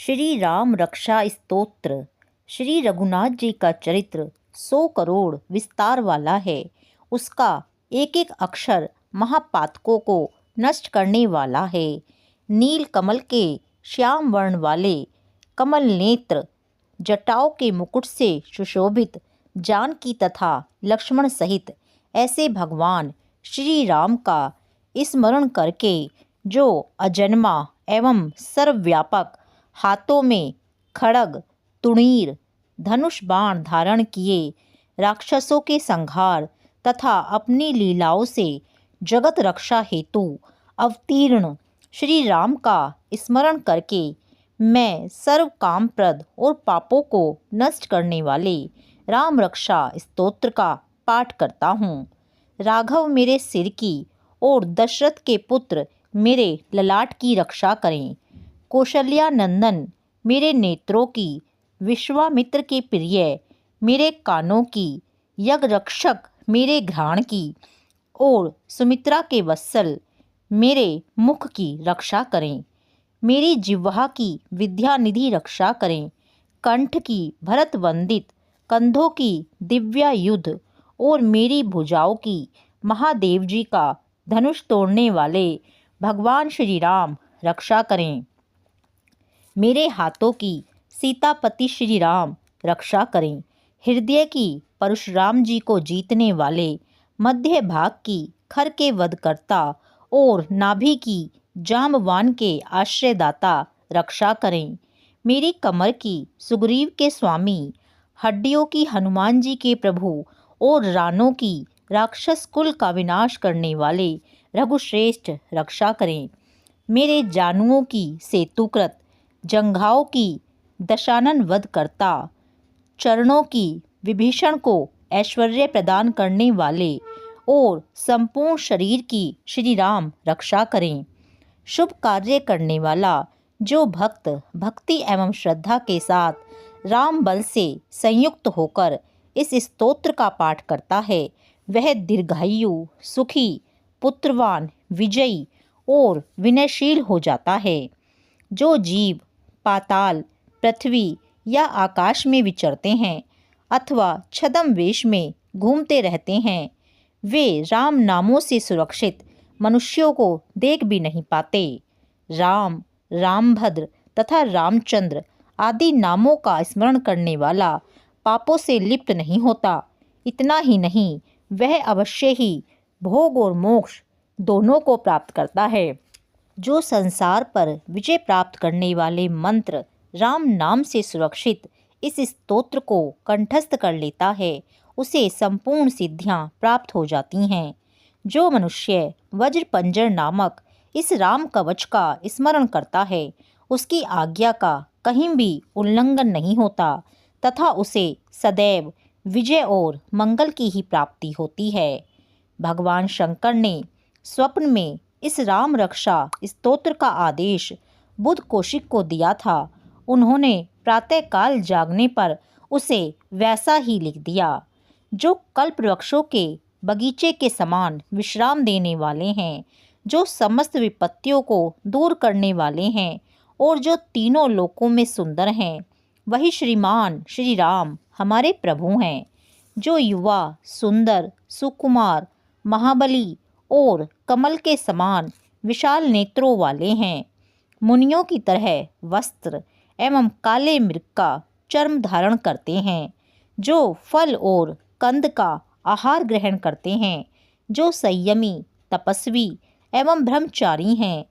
श्री राम रक्षा स्तोत्र। श्री रघुनाथ जी का चरित्र 100 करोड़ विस्तार वाला है। उसका एक एक अक्षर महापातकों को नष्ट करने वाला है। नील कमल के श्याम वर्ण वाले कमल नेत्र, जटाओं के मुकुट से सुशोभित जानकी तथा लक्ष्मण सहित ऐसे भगवान श्री राम का स्मरण करके जो अजन्मा एवं सर्वव्यापक हाथों में खड्ग, तुणीर, धनुष बाण धारण किए राक्षसों के संहार तथा अपनी लीलाओं से जगत रक्षा हेतु अवतीर्ण श्री राम का स्मरण करके मैं सर्व कामप्रद और पापों को नष्ट करने वाले राम रक्षा स्तोत्र का पाठ करता हूँ। राघव मेरे सिर की और दशरथ के पुत्र मेरे ललाट की रक्षा करें। कौशल्या नंदन मेरे नेत्रों की, विश्वामित्र के प्रिय मेरे कानों की, यज्ञरक्षक मेरे घ्राण की और सुमित्रा के वत्सल मेरे मुख की रक्षा करें। मेरी जिह्वा की विद्यानिधि रक्षा करें। कंठ की भरत वंदित, कंधों की दिव्यायुध और मेरी भुजाओं की महादेव जी का धनुष तोड़ने वाले भगवान श्री राम रक्षा करें। मेरे हाथों की सीतापति श्री राम रक्षा करें। हृदय की परशुराम जी को जीतने वाले, मध्य भाग की खर के वधकर्ता और नाभि की जाम्बवान के आश्रयदाता रक्षा करें। मेरी कमर की सुग्रीव के स्वामी, हड्डियों की हनुमान जी के प्रभु और रानों की राक्षस कुल का विनाश करने वाले रघुश्रेष्ठ रक्षा करें। मेरे जानुओं की सेतुकृत, जंघाओं की दशानन वध करता, चरणों की विभीषण को ऐश्वर्य प्रदान करने वाले और संपूर्ण शरीर की श्री राम रक्षा करें। शुभ कार्य करने वाला जो भक्त भक्ति एवं श्रद्धा के साथ राम बल से संयुक्त होकर इस स्तोत्र का पाठ करता है, वह दीर्घायु, सुखी, पुत्रवान, विजयी और विनयशील हो जाता है। जो जीव पाताल, पृथ्वी या आकाश में विचरते हैं अथवा छद्म वेश में घूमते रहते हैं, वे राम नामों से सुरक्षित मनुष्यों को देख भी नहीं पाते। राम, रामभद्र तथा रामचंद्र आदि नामों का स्मरण करने वाला पापों से लिप्त नहीं होता। इतना ही नहीं, वह अवश्य ही भोग और मोक्ष दोनों को प्राप्त करता है। जो संसार पर विजय प्राप्त करने वाले मंत्र राम नाम से सुरक्षित इस स्तोत्र को कंठस्थ कर लेता है, उसे संपूर्ण सिद्धियां प्राप्त हो जाती हैं। जो मनुष्य वज्र पंजर नामक इस राम कवच का स्मरण करता है, उसकी आज्ञा का कहीं भी उल्लंघन नहीं होता तथा उसे सदैव विजय और मंगल की ही प्राप्ति होती है। भगवान शंकर ने स्वप्न में इस राम रक्षा स्तोत्र का आदेश बुध कौशिक को दिया था। उन्होंने प्रातःकाल जागने पर उसे वैसा ही लिख दिया। जो कल्प वृक्षों के बगीचे के समान विश्राम देने वाले हैं, जो समस्त विपत्तियों को दूर करने वाले हैं और जो तीनों लोकों में सुंदर हैं, वही श्रीमान श्री राम हमारे प्रभु हैं। जो युवा, सुंदर, सुकुमार, महाबली और कमल के समान विशाल नेत्रों वाले हैं, मुनियों की तरह वस्त्र एवं काले मृग का चर्म धारण करते हैं, जो फल और कंद का आहार ग्रहण करते हैं, जो संयमी, तपस्वी एवं ब्रह्मचारी हैं,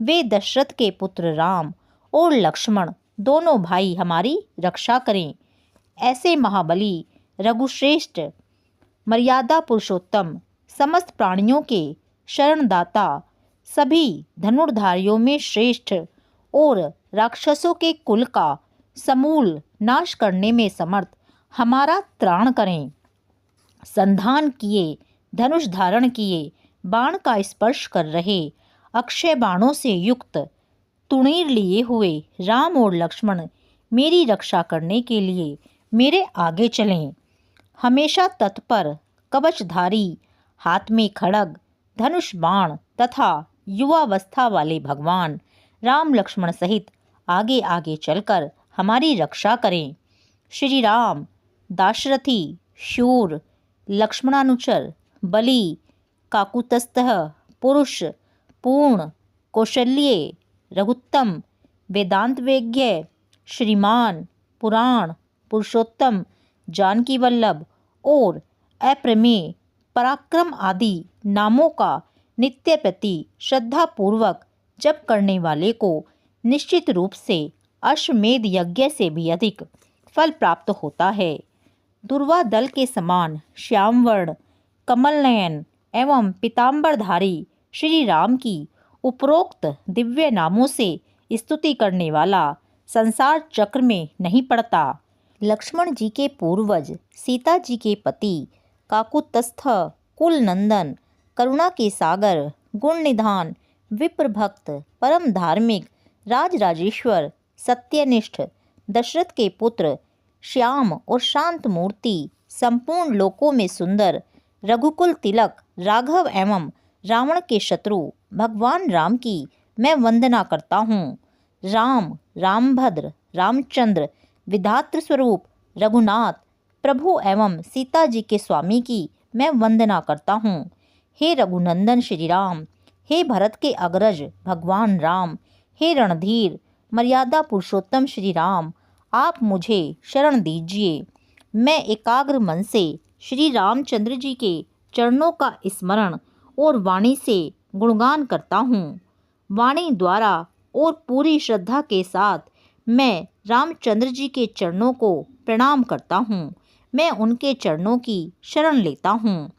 वे दशरथ के पुत्र राम और लक्ष्मण दोनों भाई हमारी रक्षा करें। ऐसे महाबली, रघुश्रेष्ठ, मर्यादा पुरुषोत्तम, समस्त प्राणियों के शरणदाता, सभी धनुर्धारियों में श्रेष्ठ और राक्षसों के कुल का समूल नाश करने में समर्थ हमारा त्राण करें। संधान किए, धनुष धारण किए, बाण का स्पर्श कर रहे, अक्षय बाणों से युक्त, तुणीर लिए हुए राम और लक्ष्मण मेरी रक्षा करने के लिए मेरे आगे चलें। हमेशा तत्पर, कवचधारी, हाथ में खड्ग, धनुष बाण तथा युवावस्था वाले भगवान राम लक्ष्मण सहित आगे आगे चलकर हमारी रक्षा करें। श्री राम दाशरथी, शूर, लक्ष्मणानुचर, बलि, काकुतस्थः, पुरुष, पूर्ण, कौशल्ये, रघुत्तम, वेदांतवेज्ञ, श्रीमान, पुराण, पुरुषोत्तम, जानकी वल्लभ और अप्रमेय, पराक्रम आदि नामों का नित्य प्रति श्रद्धापूर्वक जप करने वाले को निश्चित रूप से अश्वमेध यज्ञ से भी अधिक फल प्राप्त होता है। दुर्वा दल के समान श्यामवर्ण, कमल नयन एवं पीताम्बरधारी श्री राम की उपरोक्त दिव्य नामों से स्तुति करने वाला संसार चक्र में नहीं पड़ता। लक्ष्मण जी के पूर्वज, सीता जी के पति, काकुतस्थ, कुल नंदन, करुणा के सागर, गुण निधान, विप्र भक्त, परम धार्मिक, राजराजेश्वर, सत्यनिष्ठ, दशरथ के पुत्र, श्याम और शांत मूर्ति, संपूर्ण लोकों में सुंदर, रघुकुल तिलक, राघव एवं रावण के शत्रु भगवान राम की मैं वंदना करता हूँ। राम, रामभद्र, रामचंद्र, विधात्र स्वरूप रघुनाथ, प्रभु एवं सीता जी के स्वामी की मैं वंदना करता हूँ। हे रघुनंदन श्री राम, हे भरत के अग्रज भगवान राम, हे रणधीर मर्यादा पुरुषोत्तम श्री राम, आप मुझे शरण दीजिए। मैं एकाग्र मन से श्री रामचंद्र जी के चरणों का स्मरण और वाणी से गुणगान करता हूँ। वाणी द्वारा और पूरी श्रद्धा के साथ मैं रामचंद्र जी के चरणों को प्रणाम करता हूँ। मैं उनके चरणों की शरण लेता हूँ।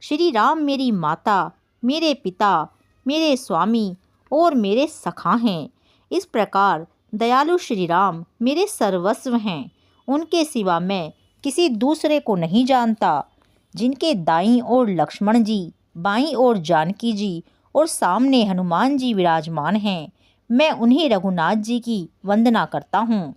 श्री राम मेरी माता, मेरे पिता, मेरे स्वामी और मेरे सखा हैं। इस प्रकार दयालु श्री राम मेरे सर्वस्व हैं। उनके सिवा मैं किसी दूसरे को नहीं जानता। जिनके दाईं ओर लक्ष्मण जी, बाईं ओर जानकी जी और सामने हनुमान जी विराजमान हैं, मैं उन्हीं रघुनाथ जी की वंदना करता हूँ।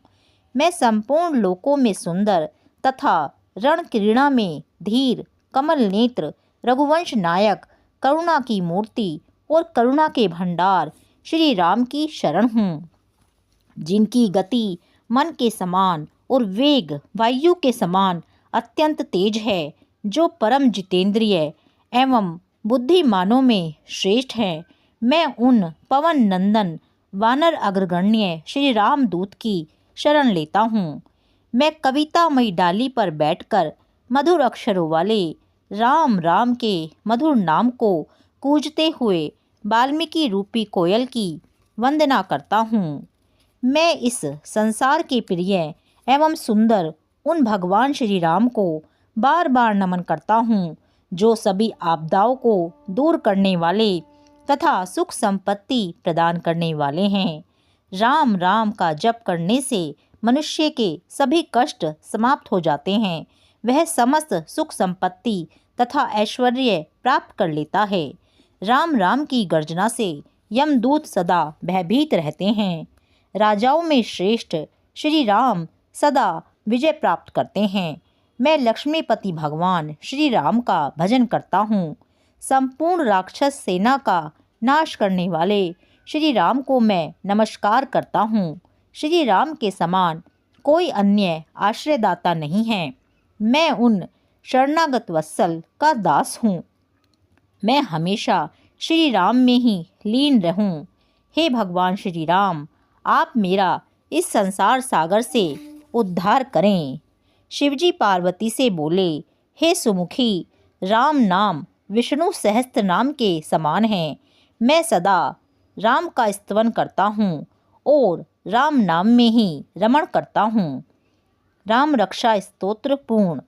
मैं संपूर्ण लोकों में सुंदर तथा रण क्रीड़ा में धीर, कमल नेत्र, रघुवंश नायक, करुणा की मूर्ति और करुणा के भंडार श्री राम की शरण हूँ। जिनकी गति मन के समान और वेग वायु के समान अत्यंत तेज है, जो परम जितेंद्रिय एवं बुद्धिमानों में श्रेष्ठ है, मैं उन पवन नंदन वानर अग्रगण्य श्री रामदूत की शरण लेता हूँ। मैं कवितामयी डाली पर बैठकर मधुर अक्षरों वाले राम राम के मधुर नाम को कूजते हुए वाल्मीकि रूपी कोयल की वंदना करता हूँ। मैं इस संसार के प्रिय एवं सुंदर उन भगवान श्री राम को बार बार नमन करता हूँ, जो सभी आपदाओं को दूर करने वाले तथा सुख संपत्ति प्रदान करने वाले हैं। राम राम का जप करने से मनुष्य के सभी कष्ट समाप्त हो जाते हैं। वह समस्त सुख संपत्ति तथा ऐश्वर्य प्राप्त कर लेता है। राम राम की गर्जना से यमदूत सदा भयभीत रहते हैं। राजाओं में श्रेष्ठ श्री राम सदा विजय प्राप्त करते हैं। मैं लक्ष्मीपति भगवान श्री राम का भजन करता हूँ। संपूर्ण राक्षस सेना का नाश करने वाले श्री राम को मैं नमस्कार करता हूँ। श्री राम के समान कोई अन्य आश्रयदाता नहीं है। मैं उन शरणागत वत्सल का दास हूँ। मैं हमेशा श्री राम में ही लीन रहूं। हे भगवान श्री राम, आप मेरा इस संसार सागर से उद्धार करें। शिवजी पार्वती से बोले, हे सुमुखी, राम नाम विष्णु सहस्त्र नाम के समान है। मैं सदा राम का स्तवन करता हूँ और राम नाम में ही रमण करता हूँ। राम रक्षा स्तोत्र पूर्ण।